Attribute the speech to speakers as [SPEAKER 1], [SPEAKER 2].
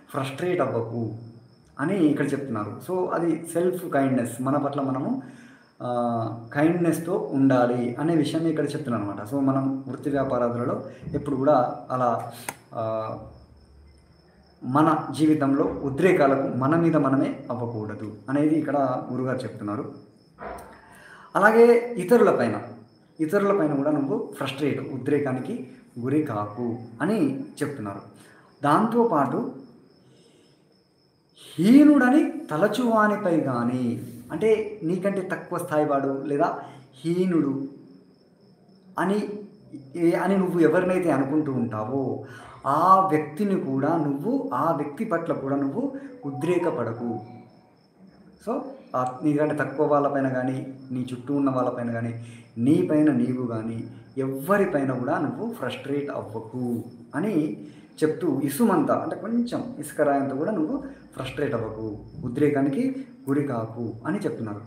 [SPEAKER 1] Frustrate అవ్వకు అని ఇక్కడ చెప్తున్నారు. సో అది సెల్ఫ్ కైండ్‌నెస్, మన పట్ల మనము కైండ్‌నెస్‌తో ఉండాలి అనే విషయాన్ని ఇక్కడ చెప్తున్నారనమాట. సో మనం వృత్తి వ్యాపారాదులలో ఎప్పుడు కూడా అలా ఆహ్, మన జీవితంలో ఉద్రేకాలకు మన మీద మనమే అవ్వకూడదు అనేది ఇక్కడ గురుగారు చెప్తున్నారు. అలాగే ఇతరుల పైన కూడా నువ్వు ఉద్రేకానికి గురి కాకు అని చెప్తున్నారు. దాంతోపాటు హీనుడని తలచువానిపై కానీ, అంటే నీకంటే తక్కువ స్థాయి వాడు లేదా హీనుడు అని అని నువ్వు ఎవరినైతే అనుకుంటూ ఉంటావో ఆ వ్యక్తిని కూడా నువ్వు, ఆ వ్యక్తి పట్ల కూడా నువ్వు ఉద్రేకపడకు. సో నీకంటే తక్కువ వాళ్ళపైన కానీ, నీ చుట్టూ ఉన్న వాళ్ళపైన కానీ, నీ పైన నీవు కానీ ఎవ్వరిపైన కూడా నువ్వు ఫ్రస్ట్రేట్ అవ్వకు అని చెప్తూ, ఇసుమంతా అంటే కొంచెం ఇసుక రాయంత కూడా నువ్వు ఫ్రస్ట్రేట్ అవ్వకు, ఉద్రేకానికి గురి కాకు అని చెప్తున్నారు.